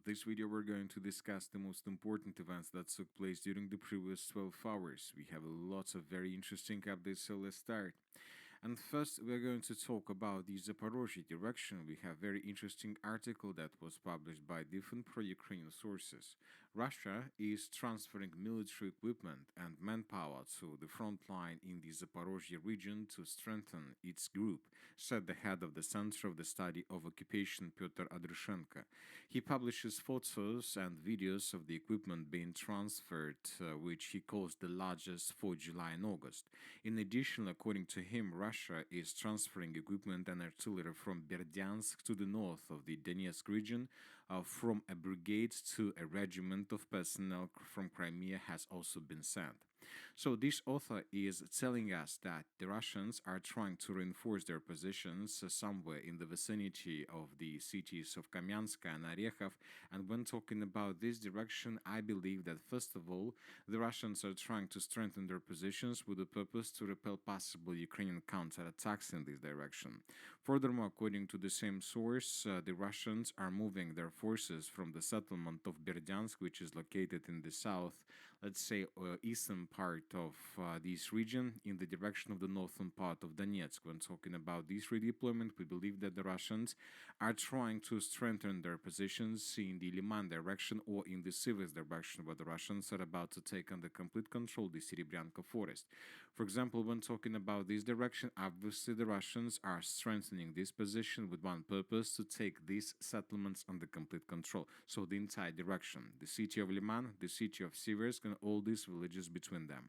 this video, we're going to discuss the most important events that took place during the previous 12 hours. We have lots of very interesting updates, so let's start. And first, we're going to talk about the Zaporizhzhia direction. We have very interesting article that was published by different pro-Ukrainian sources. Russia is transferring military equipment and manpower to the front line in the Zaporizhzhia region to strengthen its group, said the head of the Center of the Study of Occupation, Pyotr Adryshenko. He publishes photos and videos of the equipment being transferred, which he calls the largest for July and August. In addition, according to him, Russia is transferring equipment and artillery from Berdyansk to the north of the Donetsk region, from a brigade to a regiment of personnel from Crimea has also been sent. So this author is telling us that the Russians are trying to reinforce their positions somewhere in the vicinity of the cities of Kamyansk and Orekhov. And when talking about this direction, I believe that first of all, the Russians are trying to strengthen their positions with the purpose to repel possible Ukrainian counterattacks in this direction. Furthermore, according to the same source, the Russians are moving their forces from the settlement of Berdyansk, which is located in the south, let's say eastern part of this region, in the direction of the northern part of Donetsk. When talking about this redeployment, we believe that the Russians are trying to strengthen their positions in the Liman direction or in the Sivas direction, where the Russians are about to take under complete control the Serebryanka forest. For example, when talking about this direction, obviously the Russians are strengthening this position with one purpose: to take these settlements under complete control. So the entire direction, the city of Liman, the city of Siversk, and all these villages between them.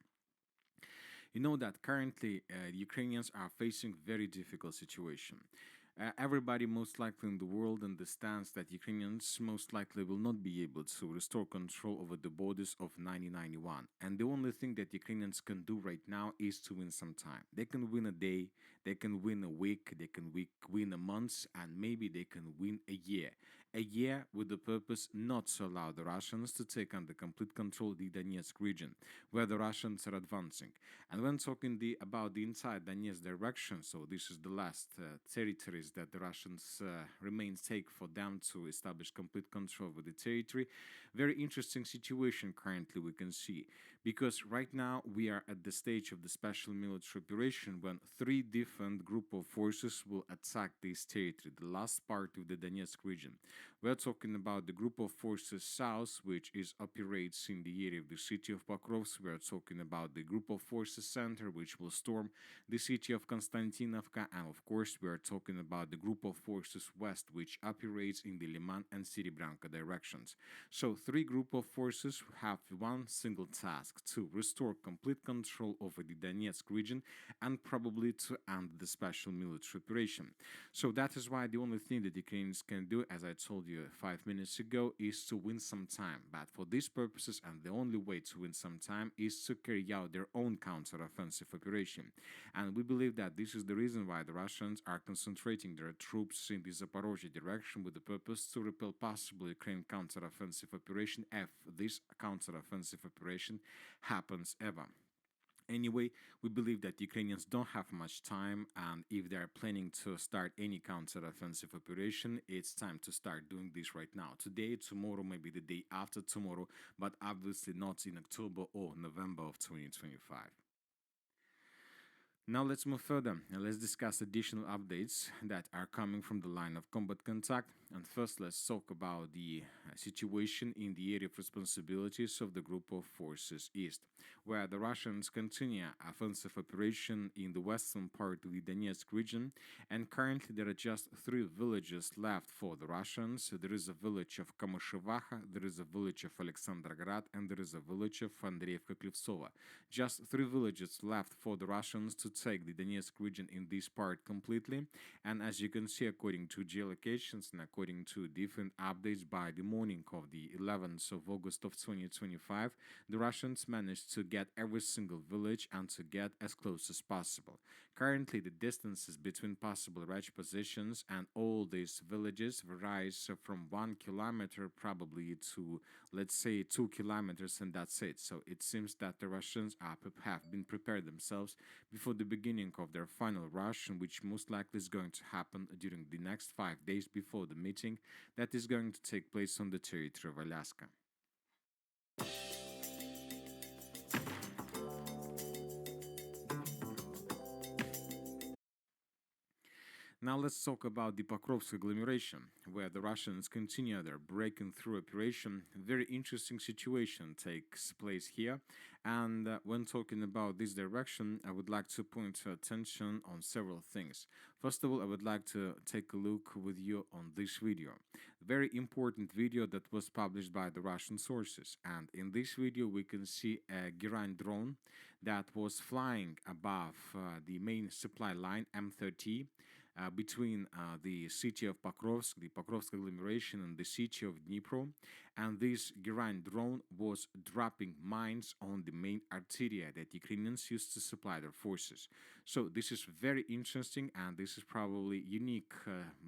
You know that currently Ukrainians are facing very difficult situation. Everybody most likely in the world understands that Ukrainians most likely will not be able to restore control over the borders of 1991. And the only thing that Ukrainians can do right now is to win some time. They can win a day, they can win a week, they can win a month, and maybe they can win a year. A year with the purpose not to allow the Russians to take under complete control the Donetsk region, where the Russians are advancing. And when talking about the entire Donetsk direction, so this is the last territories that the Russians remain take for them to establish complete control over the territory. Very interesting situation currently we can see, because right now we are at the stage of the special military operation when three different group of forces will attack this territory, the last part of the Donetsk region. We're talking about the group of forces south, which operates in the area of the city of Pokrovsk. We are talking about the group of forces center, which will storm the city of Konstantinovka, and of course we are talking about the group of forces west, which operates in the Liman and Serebryanka directions. So three group of forces have one single task: to restore complete control over the Donetsk region and probably to end the special military operation. So that is why the only thing that Ukrainians can do, as I told you 5 minutes ago, is to win some time. But for these purposes, and the only way to win some time, is to carry out their own counter-offensive operation. And we believe that this is the reason why the Russians are concentrating their troops in the Zaporizhzhia direction with the purpose to repel possible Ukraine counter-offensive operation if this counter-offensive operation happens ever. Anyway, we believe that Ukrainians don't have much time, and if they are planning to start any counter-offensive operation, it's time to start doing this right now. Today, tomorrow, maybe the day after tomorrow, but obviously not in October or November of 2025. Now let's move further and let's discuss additional updates that are coming from the line of combat contact. And first, let's talk about the situation in the area of responsibilities of the group of forces East, where the Russians continue offensive operation in the western part of the Donetsk region. And currently, there are just 3 villages left for the Russians. There is a village of Kamyshevacha, there is a village of Alexandergrad, and there is a village of Andreevka-Klevtsova. Just 3 villages left for the Russians to take the Donetsk region in this part completely. And as you can see, according to geolocations and according to different updates, by the morning of the 11th of August of 2025, the Russians managed to get every single village and to get as close as possible. Currently, the distances between possible range positions and all these villages varies from 1 kilometer probably to, let's say, 2 kilometers, and that's it. So it seems that the Russians have been prepared themselves before the beginning of their final rush, which most likely is going to happen during the next 5 days before the meeting that is going to take place on the territory of Alaska. Now let's talk about the Pokrovsk agglomeration, where the Russians continue their breaking through operation. Very interesting situation takes place here, and when talking about this direction, I would like to point your attention on several things. First of all, I would like to take a look with you on this video. Very important video that was published by the Russian sources, and in this video we can see a Giran drone that was flying above the main supply line M30 between the city of Pokrovsk, the Pokrovsk agglomeration, and the city of Dnipro. And this Giran drone was dropping mines on the main arteria that Ukrainians used to supply their forces. So this is very interesting, and this is probably unique,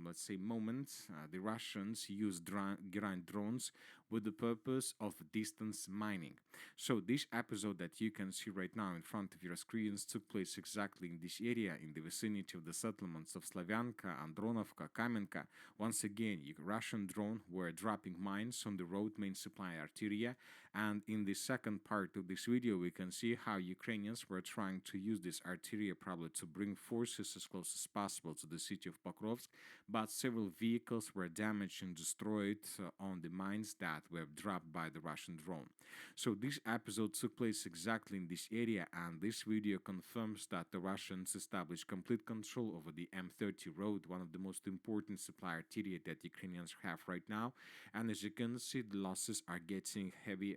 let's say, moment. The Russians use Giran drones with the purpose of distance mining. So this episode that you can see right now in front of your screens took place exactly in this area, in the vicinity of the settlements of Slavyanka, Andronovka, Kamenka. Once again, Russian drone were dropping mines on the road main supply arteria, and in the second part of this video we can see how Ukrainians were trying to use this arteria probably to bring forces as close as possible to the city of Pokrovsk, but several vehicles were damaged and destroyed on the mines that were dropped by the Russian drone. So this episode took place exactly in this area, and this video confirms that the Russians established complete control over the M30 road, one of the most important supply arteria that Ukrainians have right now. And as you can see, the losses are getting heavy,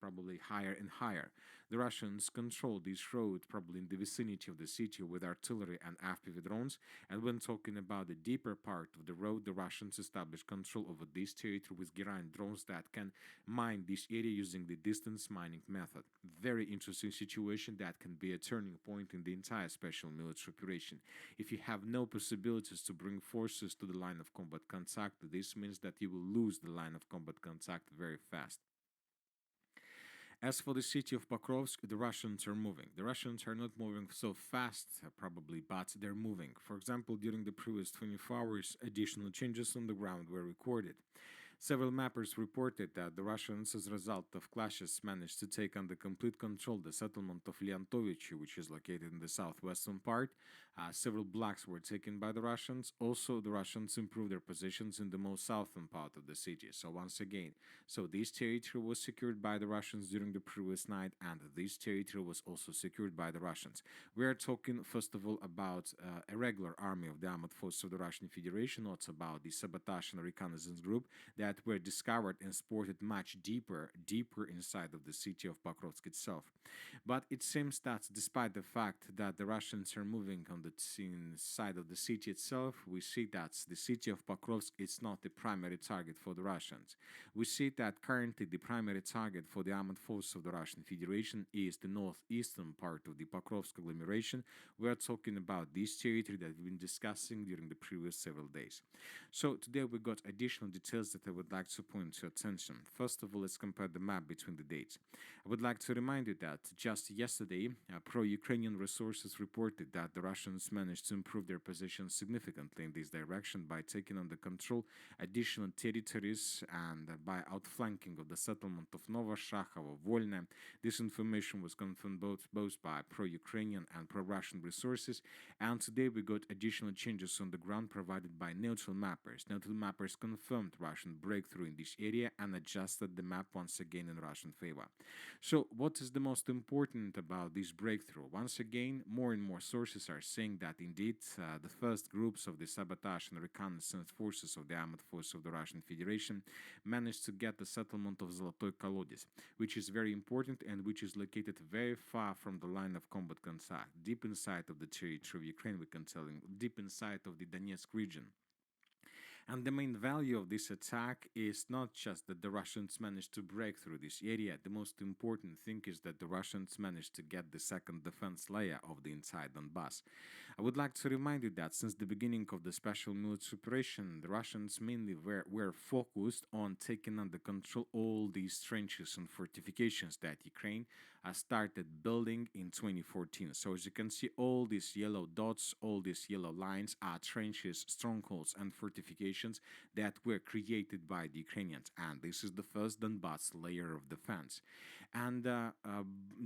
probably higher and higher. The Russians control this road probably in the vicinity of the city with artillery and FPV drones. And when talking about the deeper part of the road, the Russians established control over this territory with Giran drones that can mine this area using the distance mining method. Very interesting situation that can be a turning point in the entire special military operation. If you have no possibilities to bring forces to the line of combat contact, this means that you will lose the line of combat contact very fast. As for the city of Pokrovsk, the Russians are moving. The Russians are not moving so fast, probably, but they're moving. For example, during the previous 24 hours, additional changes on the ground were recorded. Several mappers reported that the Russians, as a result of clashes, managed to take under complete control the settlement of Lyantovichi, which is located in the southwestern part. Several blocks were taken by the Russians. Also, the Russians improved their positions in the most southern part of the city. So once again, this territory was secured by the Russians during the previous night, and this territory was also secured by the Russians. We are talking, first of all, about a regular army of the armed forces of the Russian Federation, not about the sabotage and reconnaissance group that were discovered and sported much deeper inside of the city of Pokrovsk itself. But it seems that despite the fact that the Russians are moving on the side of the city itself, we see that the city of Pokrovsk is not the primary target for the Russians. We see that currently the primary target for the armed forces of the Russian Federation is the northeastern part of the Pokrovsk agglomeration. We are talking about this territory that we've been discussing during the previous several days. So today we got additional details that I would like to point to attention. First of all, let's compare the map between the dates. I would like to remind you that just yesterday, pro-Ukrainian resources reported that the Russians managed to improve their position significantly in this direction by taking under control additional territories and by outflanking of the settlement of Novoshakovo, Volne. This information was confirmed both by pro-Ukrainian and pro-Russian resources, and today we got additional changes on the ground provided by neutral mappers. Neutral mappers confirmed Russian breakthrough in this area and adjusted the map once again in Russian favor. So what is the most important about this breakthrough? Once again, more and more sources are saying that indeed the first groups of the sabotage and reconnaissance forces of the armed forces of the Russian Federation managed to get the settlement of Zolotoy Kolodets, which is very important and which is located very far from the line of combat contact, deep inside of the territory of Ukraine, we can tell, deep inside of the Donetsk region. And the main value of this attack is not just that the Russians managed to break through this area. The most important thing is that the Russians managed to get the second defense layer of the entire Donbass. I would like to remind you that since the beginning of the special military operation, the Russians mainly were focused on taking under control all these trenches and fortifications that Ukraine started building in 2014. So as you can see, all these yellow dots, all these yellow lines are trenches, strongholds, and fortifications that were created by the Ukrainians. And this is the first Donbass layer of defense. And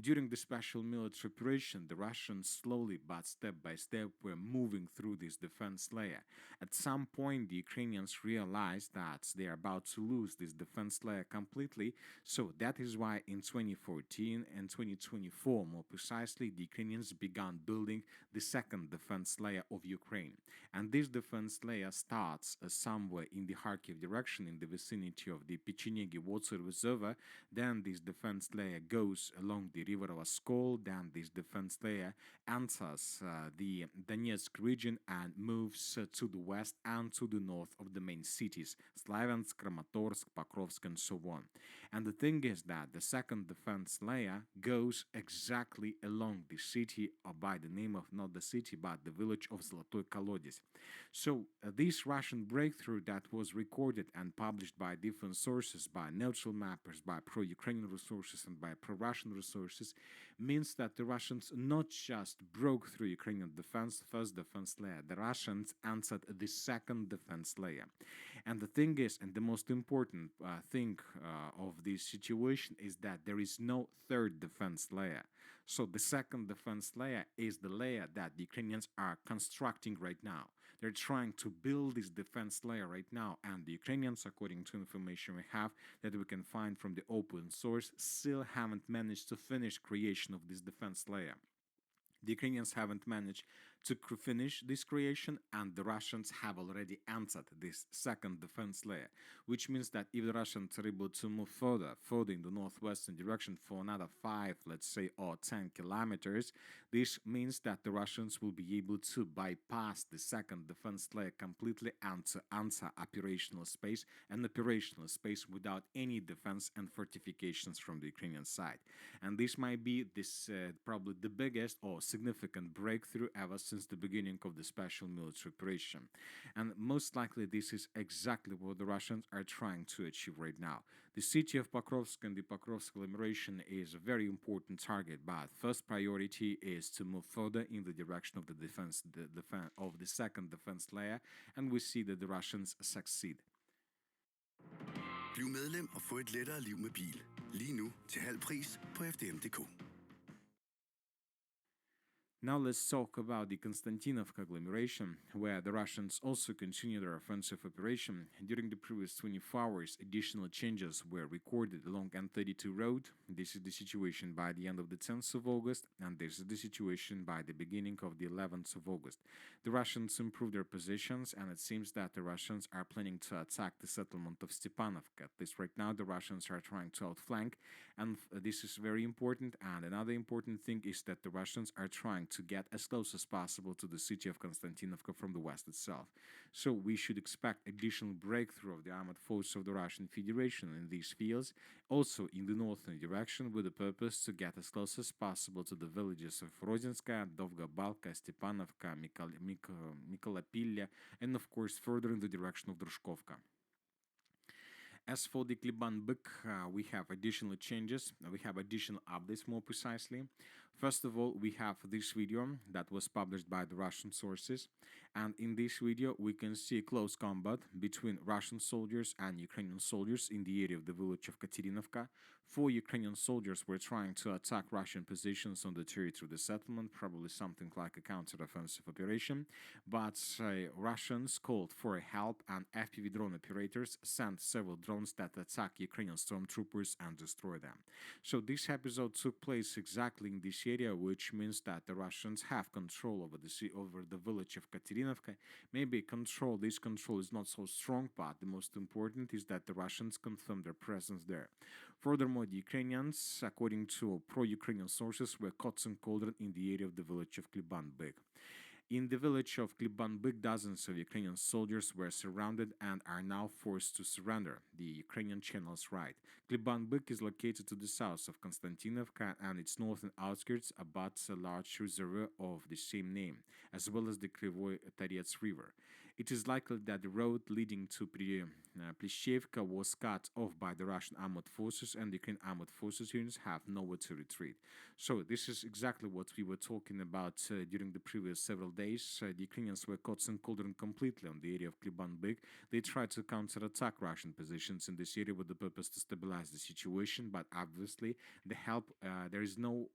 during the special military operation, the Russians slowly but step by step were moving through this defense layer. At some point, the Ukrainians realized that they are about to lose this defense layer completely. So that is why in 2014 and 2024, more precisely, the Ukrainians began building the second defense layer of Ukraine. And this defense layer starts somewhere in the Kharkiv direction, in the vicinity of the Pechenegi water reservoir. Then this defense layer goes along the river of Oskol. Then this defense layer enters the Donetsk region and moves to the west and to the north of the main cities, Slavyansk, Kramatorsk, Pokrovsk, and so on. And the thing is that the second defense layer goes exactly along the city, or by the name of not the city, but the village of Zolotoy Kolodez. So this Russian breakthrough that was recorded and published by different sources, by neutral mappers, by pro-Ukrainian resources, and by pro-Russian resources, means that the Russians not just broke through Ukrainian defense, first defense layer, the Russians entered the second defense layer. And the thing is, and the most important thing of this situation is that there is no third defense layer. So the second defense layer is the layer that the Ukrainians are constructing right now. They're trying to build this defense layer right now, and the Ukrainians, according to information we have that we can find from the open source, still haven't managed to finish creation of this defense layer. The Ukrainians haven't managed to finish this creation, and the Russians have already entered this second defense layer, which means that if the Russians are able to move further in the northwestern direction for another 5, let's say, or 10 kilometers, this means that the Russians will be able to bypass the second defense layer completely and to enter operational space, without any defense and fortifications from the Ukrainian side. And this might be probably the biggest or significant breakthrough ever since the beginning of the special military operation. And most likely this is exactly what the Russians are trying to achieve right now. The city of Pokrovsk and the Pokrovsk agglomeration is a very important target, but first priority is to move further in the direction of the defense of the second defense layer, and we see that the Russians succeed. Bliv medlem og få et lettere liv med bil. Lige nu til halv pris på fdm.dk. Now let's talk about the Konstantinovka agglomeration, where the Russians also continue their offensive operation. During the previous 24 hours, additional changes were recorded along N32 road. This is the situation by the end of the 10th of August, and this is the situation by the beginning of the 11th of August. The Russians improved their positions, and it seems that the Russians are planning to attack the settlement of Stepanovka. At least right now, the Russians are trying to outflank, and this is very important. And another important thing is that the Russians are trying to get as close as possible to the city of Konstantinovka from the west itself. So we should expect additional breakthrough of the armored force of the Russian Federation in these fields, also in the northern direction, with the purpose to get as close as possible to the villages of Rozinska, Dovga-Balka, Stepanovka, Mikolapilya, and of course further in the direction of Drushkovka. As for the Kliban-Byk, we have additional changes. We have additional updates, more precisely. First of all, we have this video that was published by the Russian sources. And in this video, we can see close combat between Russian soldiers and Ukrainian soldiers in the area of the village of Katerinovka. 4 Ukrainian soldiers were trying to attack Russian positions on the territory of the settlement, probably something like a counter-offensive operation. But Russians called for help, and FPV drone operators sent several drones that attack Ukrainian stormtroopers and destroy them. So this episode took place exactly in this area, which means that the Russians have control over the village of Katerinovka. Maybe this control is not so strong, but the most important is that the Russians confirm their presence there. Furthermore, the Ukrainians, according to pro-Ukrainian sources, were caught in cauldron in the area of the village of Kliban-Byk. In the village of Klibanbyk, dozens of Ukrainian soldiers were surrounded and are now forced to surrender, the Ukrainian channels write. Klibanbyk is located to the south of Konstantinovka, and its northern outskirts abuts a large reservoir of the same name, as well as the Krivoy Tarets River. It is likely that the road leading to Pleshchevka was cut off by the Russian armored forces, and the Ukrainian armored forces units have nowhere to retreat. So this is exactly what we were talking about during the previous several days. The Ukrainians were caught in cauldron completely on the area of Klibanbyk. They tried to counterattack Russian positions in this area with the purpose to stabilize the situation, but obviously there is no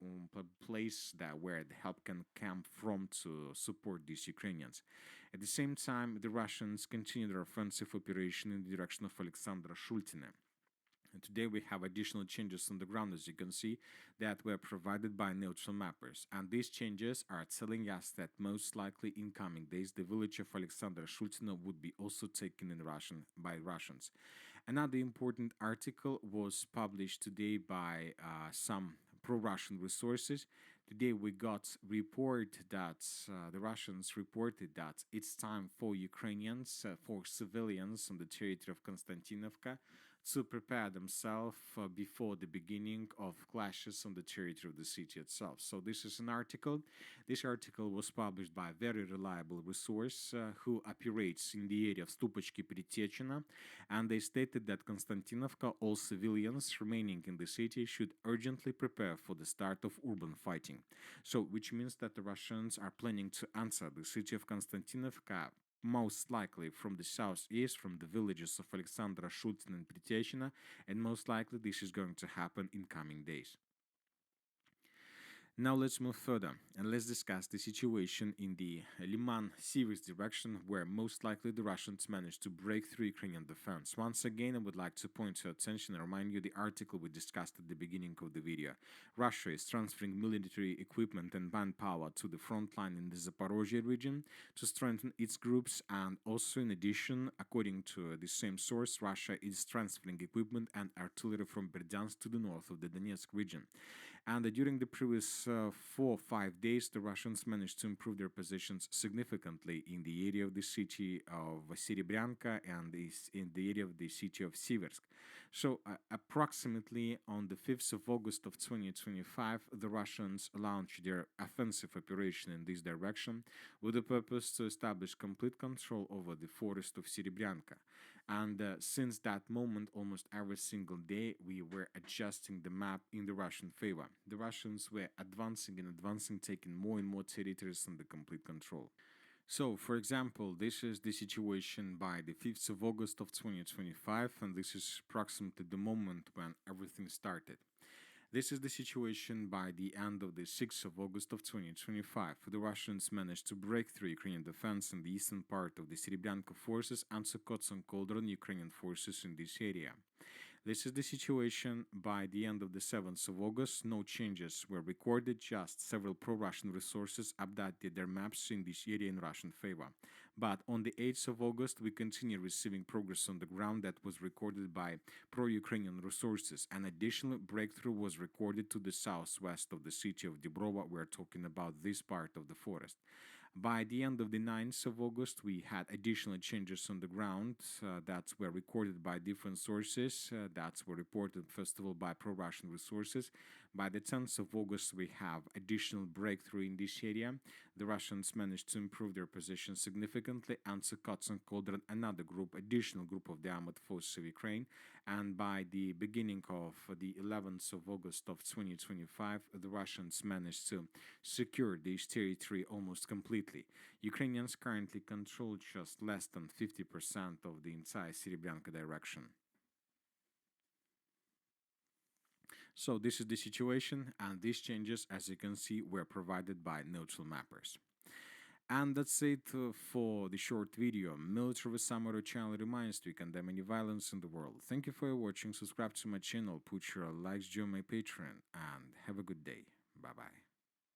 place where the help can come from to support these Ukrainians. At the same time, the Russians continue their offensive operation in the direction of Alexandra Shultine. And today we have additional changes on the ground, as you can see, that were provided by neutral mappers. And these changes are telling us that most likely in coming days, the village of Alexandra Shultino would be also taken by Russians. Another important article was published today by some pro-Russian resources. Today we got report that the Russians reported that it's time for Ukrainians, for civilians on the territory of Konstantinovka, to prepare themselves before the beginning of clashes on the territory of the city itself. So this is an article. This article was published by a very reliable resource who operates in the area of Stupachki Pritiechina, and they stated that Konstantinovka, all civilians remaining in the city should urgently prepare for the start of urban fighting. So, which means that the Russians are planning to enter the city of Konstantinovka most likely from the southeast, from the villages of Alexandra, Shultin, and Pritiechina, and most likely this is going to happen in coming days. Now let's move further and let's discuss the situation in the Liman-Sivers direction, where most likely the Russians managed to break through Ukrainian defense. Once again, I would like to point your attention and remind you the article we discussed at the beginning of the video. Russia is transferring military equipment and manpower to the front line in the Zaporizhzhia region to strengthen its groups, and also in addition, according to the same source, Russia is transferring equipment and artillery from Berdyansk to the north of the Donetsk region. And during the previous 4 or 5 days, the Russians managed to improve their positions significantly in the area of the city of Serebryanka and in the area of the city of Siversk. So approximately on the 5th of August of 2025, the Russians launched their offensive operation in this direction with the purpose to establish complete control over the forest of Serebryanka. And since that moment, almost every single day, we were adjusting the map in the Russian favor. The Russians were advancing and advancing, taking more and more territories under complete control. So, for example, this is the situation by the 5th of August of 2025, and this is approximately the moment when everything started. This is the situation by the end of the 6th of August of 2025. The Russians managed to break through Ukrainian defense in the eastern part of the Serebryanka forces and to cut some cauldron Ukrainian forces in this area. This is the situation by the end of the 7th of August. No changes were recorded, just several pro-Russian resources updated their maps in this area in Russian favor. But on the 8th of August, we continue receiving progress on the ground that was recorded by pro-Ukrainian resources. An additional breakthrough was recorded to the southwest of the city of Dibrova. We're talking about this part of the forest. By the end of the 9th of August, we had additional changes on the ground that were recorded by different sources, that were reported, first of all, by pro-Russian resources. By the 10th of August, we have additional breakthrough in this area. The Russians managed to improve their position significantly and to cut and cauldron another additional group of the armored forces of Ukraine. And by the beginning of the 11th of August of 2025, the Russians managed to secure this territory almost completely. Ukrainians currently control just less than 50% of the entire Serebryanka direction. So this is the situation, and these changes, as you can see, were provided by neutral mappers. And that's it for the short video. Military Samurai channel reminds to condemn any violence in the world. Thank you for watching. Subscribe to my channel, put your likes, join my Patreon, and have a good day. Bye-bye.